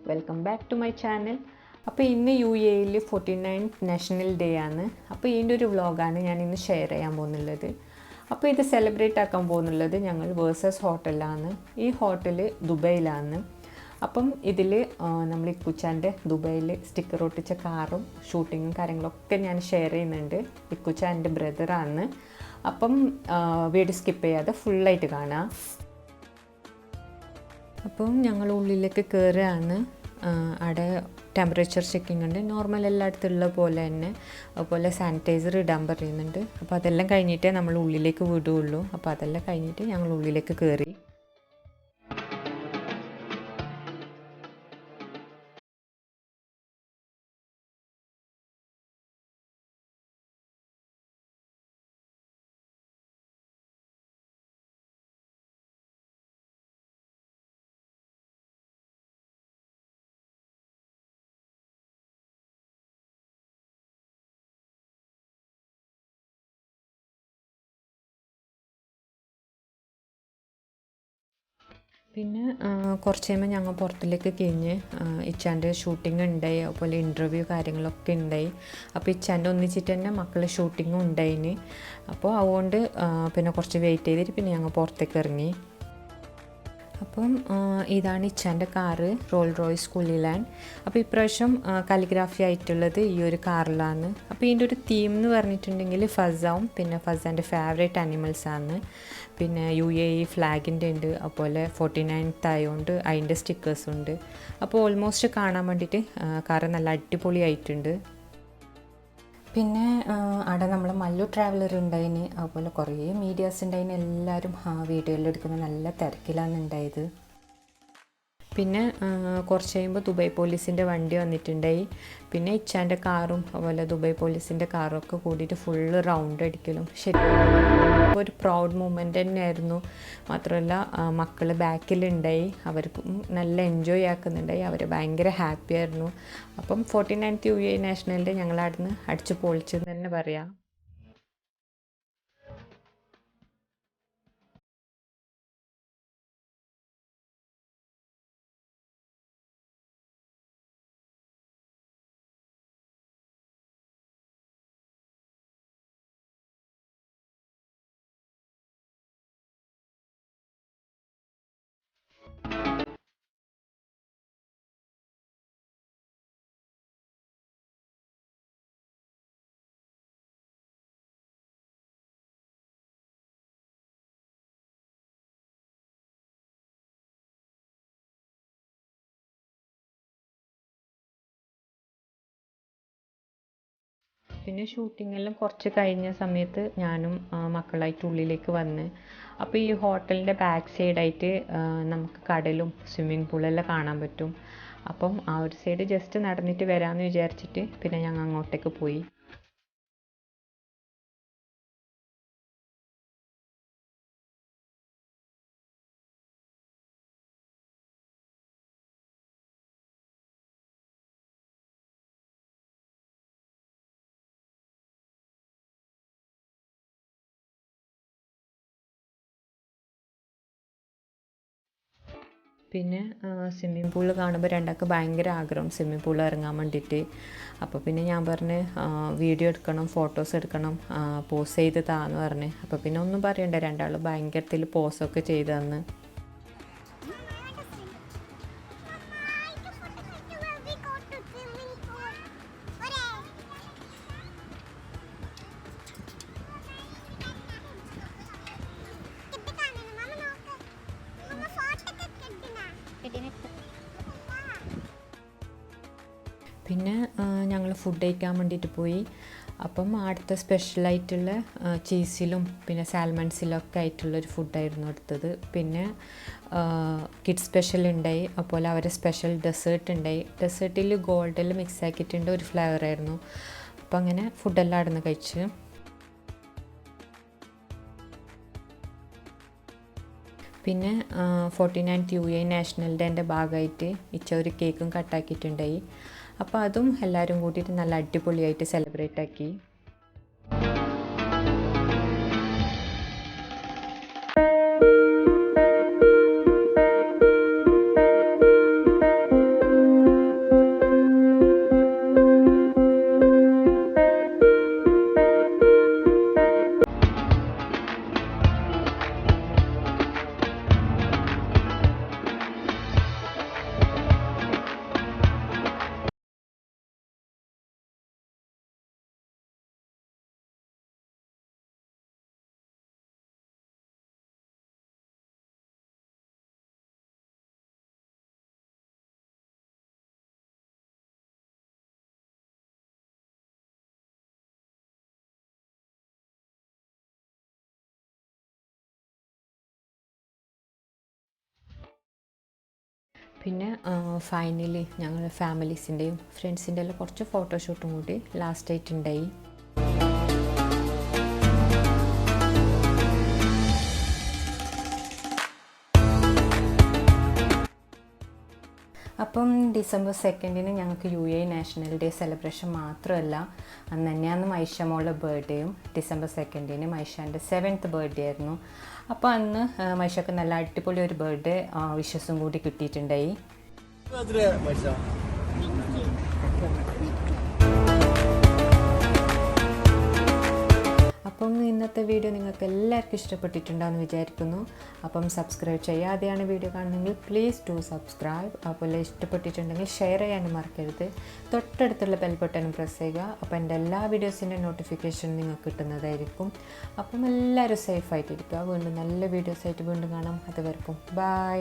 Welcome back to my channel. അപ്പോൾ ഇന്ന് UAE-ൽ 49th national day ആണ്. അപ്പോൾ ഇതിൻ്റെ ഒരു വ്ളോഗാണ് ഞാൻ ഇന്ന് ഷെയർ ചെയ്യാൻ പോകുന്നുള്ളത്. അപ്പോൾ ഇത് സെലിബ്രേറ്റ് ആക്കാൻ പോകുന്നുള്ളത് ഞങ്ങൾ വേഴ്സസ് ഹോട്ടലാണ്. ഈ ഹോട്ടൽ ദുബൈയിലാണ്. അപ്പം ഇതിൽ നമ്മൾ ഇക്കുച്ചാൻ്റെ ദുബൈയിൽ സ്റ്റിക്കർ ഒട്ടിച്ച കാറും ഷൂട്ടിങ്ങും കാര്യങ്ങളൊക്കെ ഞാൻ ഷെയർ ചെയ്യുന്നുണ്ട്. ഇക്കുച്ച എൻ്റെ ബ്രദറാണ്. അപ്പം വീഡിയോ സ്കിപ്പ് ചെയ്യാതെ ഫുള്ളായിട്ട് കാണാം. അപ്പം ഞങ്ങൾ ഉള്ളിലേക്ക് കയറുകയാണ്. അവിടെ ടെമ്പറേച്ചർ ചെക്കിംഗ് ഉണ്ട്, നോർമൽ എല്ലായിടത്തും ഉള്ള പോലെ തന്നെ. അതുപോലെ സാനിറ്റൈസർ ഇടാൻ പറയുന്നുണ്ട്. അപ്പോൾ അതെല്ലാം കഴിഞ്ഞിട്ടേ നമ്മൾ ഉള്ളിലേക്ക് വിടുകയുള്ളൂ. അപ്പോൾ അതെല്ലാം കഴിഞ്ഞിട്ട് ഞങ്ങൾ ഉള്ളിലേക്ക് കയറി. പിന്നെ കുറച്ച് കഴിയുമ്പോൾ ഞങ്ങൾ പുറത്തിലേക്ക് കഴിഞ്ഞ് ഇച്ചാൻ്റെ ഷൂട്ടിംഗ് ഉണ്ടായി, അതുപോലെ ഇൻ്റർവ്യൂ കാര്യങ്ങളൊക്കെ ഉണ്ടായി. അപ്പോൾ ഇച്ചാൻ്റെ ഒന്നിച്ചിട്ട് തന്നെ മക്കളെ ഷൂട്ടിങ്ങും ഉണ്ടായിന്. അപ്പോൾ അതുകൊണ്ട് പിന്നെ കുറച്ച് വെയിറ്റ് ചെയ്തിട്ട് പിന്നെ ഞങ്ങൾ പുറത്തേക്ക് ഇറങ്ങി. അപ്പം ഇതാണ് ഇച്ചാൻ്റെ കാറ്, റോൾ റോയ്സ് കുലിലാൻഡ്. അപ്പോൾ ഇപ്രാവശ്യം കാലിഗ്രാഫി ആയിട്ടുള്ളത് ഈ ഒരു കാറിലാണ്. അപ്പോൾ ഇതിൻ്റെ ഒരു തീം എന്ന് പറഞ്ഞിട്ടുണ്ടെങ്കിൽ ഫസാവും, പിന്നെ ഫസാൻ്റെ ഫേവറേറ്റ് ആനിമൽസാണ്. പിന്നെ UAE ഫ്ലാഗിൻ്റെ ഉണ്ട്, അതുപോലെ 49th ആയതുകൊണ്ട് അതിൻ്റെ സ്റ്റിക്കേഴ്സും ഉണ്ട്. അപ്പോൾ ഓൾമോസ്റ്റ് കാണാൻ വേണ്ടിയിട്ട് കാറ് നല്ല അടിപൊളിയായിട്ടുണ്ട്. പിന്നെ അവിടെ നമ്മൾ മല്ലു ട്രാവലർ ഉണ്ടായിന്, അതുപോലെ കുറേ മീഡിയാസ് ഉണ്ടായിന്. എല്ലാവരും വീഡിയോയിൽ എടുക്കുന്ന നല്ല തിരക്കിലാണ് ഉണ്ടായത്. പിന്നെ കുറച്ച് കഴിയുമ്പോൾ ദുബായ് പോലീസിൻ്റെ വണ്ടി വന്നിട്ടുണ്ടായി. പിന്നെ ഇച്ചാൻ്റെ കാറും അതുപോലെ ദുബായ് പോലീസിൻ്റെ കാറും ഒക്കെ കൂടിയിട്ട് ഫുള്ള് റൗണ്ട് അടിക്കലും ശരിക്കും ഒരു പ്രൗഡ് മൂമെൻ്റ് തന്നെയായിരുന്നു. മാത്രമല്ല മക്കൾ ബാക്കിലുണ്ടായി, അവർക്കും നല്ല എൻജോയ് ആക്കുന്നുണ്ടായി, അവർ ഭയങ്കര ഹാപ്പി ആയിരുന്നു. അപ്പം 49th UAE നാഷണൽ ഡേ ഞങ്ങളവിടുന്ന് അടിച്ച് പൊളിച്ചെന്ന് തന്നെ പറയാം. പിന്നെ ഷൂട്ടിങ്ങെല്ലാം കുറച്ച് കഴിഞ്ഞ സമയത്ത് ഞാനും മക്കളായിട്ട് ഉള്ളിലേക്ക് വന്ന്. അപ്പോൾ ഈ ഹോട്ടലിൻ്റെ ബാക്ക് സൈഡായിട്ട് നമുക്ക് കടലും സ്വിമ്മിങ് പൂളെല്ലാം കാണാൻ പറ്റും. അപ്പം ആ ഒരു സൈഡ് ജസ്റ്റ് നടന്നിട്ട് വരാമെന്ന് വിചാരിച്ചിട്ട് പിന്നെ ഞങ്ങൾ അങ്ങോട്ടേക്ക് പോയി. പിന്നെ സ്വിമ്മിംഗ് പൂൾ കാണുമ്പോൾ രണ്ടാൾക്ക് ഭയങ്കര ആഗ്രഹം സ്വിമ്മിംഗ് പൂളിൽ ഇറങ്ങാൻ വേണ്ടിയിട്ട്. അപ്പോൾ പിന്നെ ഞാൻ പറഞ്ഞ് വീഡിയോ എടുക്കണം, ഫോട്ടോസ് എടുക്കണം, പോസ് ചെയ്ത് താന്ന് പറഞ്ഞ്. അപ്പോൾ പിന്നെ ഒന്നും പറയണ്ട, രണ്ടാൾ ഭയങ്കരത്തിൽ പോസൊക്കെ ചെയ്ത് തന്ന്. പിന്നെ ഞങ്ങൾ ഫുഡ് കഴിക്കാൻ വേണ്ടിയിട്ട് പോയി. അപ്പം അടുത്ത സ്പെഷ്യലായിട്ടുള്ള ചീസിലും പിന്നെ സാൽമൺസിലൊക്കെ ആയിട്ടുള്ളൊരു ഫുഡായിരുന്നു എടുത്തത്. പിന്നെ കിഡ്സ് സ്പെഷ്യൽ ഉണ്ടായി, അതുപോലെ അവരെ സ്പെഷ്യൽ ഡെസേർട്ട് ഉണ്ടായി. ഡെസേർട്ടിൽ ഗോൾഡിൽ മിക്സ് ആക്കിയിട്ടുണ്ട്, ഒരു ഫ്ലേവറായിരുന്നു. അപ്പം അങ്ങനെ ഫുഡെല്ലാം അവിടെ നിന്ന് കഴിച്ച്. പിന്നെ 49th UAE നാഷണൽ ഡേൻ്റെ ഭാഗമായിട്ട് ഇച്ച ഒരു കേക്കും കട്ടാക്കിയിട്ടുണ്ടായി. അപ്പോൾ അതും എല്ലാവരും കൂട്ടിയിട്ട് നല്ല അടിപൊളിയായിട്ട് സെലിബ്രേറ്റ് ആക്കി. പിന്നെ ഫൈനലി ഞങ്ങൾ ഫാമിലീസിൻ്റെയും ഫ്രണ്ട്സിൻ്റെ എല്ലാം കുറച്ച് ഫോട്ടോഷൂട്ടും കൂടി ലാസ്റ്റ് ആയിട്ടുണ്ടായി. അപ്പം ഡിസംബർ 2 ഞങ്ങൾക്ക് UAE നാഷണൽ ഡേ സെലിബ്രേഷൻ മാത്രമല്ല, അന്ന് തന്നെയാണ് മൈഷ മോളുടെ ബർത്ത്ഡേയും. ഡിസംബർ 2 മൈഷാൻ്റെ 7th ബർത്ത്ഡേ ആയിരുന്നു. അപ്പോൾ അന്ന് മൈഷക്ക് നല്ല അടിപൊളി ഒരു ബർത്ത്ഡേ വിഷസും കൂടി കിട്ടിയിട്ടുണ്ടായി. അപ്പം ഇന്നത്തെ വീഡിയോ നിങ്ങൾക്ക് എല്ലാവർക്കും ഇഷ്ടപ്പെട്ടിട്ടുണ്ടാകുമെന്ന് വിചാരിക്കുന്നു. അപ്പം സബ്സ്ക്രൈബ് ചെയ്യാതെയാണ് വീഡിയോ കാണുന്നതെങ്കിൽ പ്ലീസ് ഡു സബ്സ്ക്രൈബ്. അതുപോലെ ഇഷ്ടപ്പെട്ടിട്ടുണ്ടെങ്കിൽ ഷെയർ ചെയ്യാനും മറക്കരുത്. തൊട്ടടുത്തുള്ള ബെൽ ബട്ടൺ പ്രസ് ചെയ്യുക. അപ്പോൾ എൻ്റെ എല്ലാ വീഡിയോസിൻ്റെ നോട്ടിഫിക്കേഷൻ നിങ്ങൾക്ക് കിട്ടുന്നതായിരിക്കും. അപ്പം എല്ലാവരും സേഫായിട്ടിരിക്കുക. വീണ്ടും നല്ല വീഡിയോസായിട്ട് വീണ്ടും കാണാം. അതുവരെക്കും ബൈ.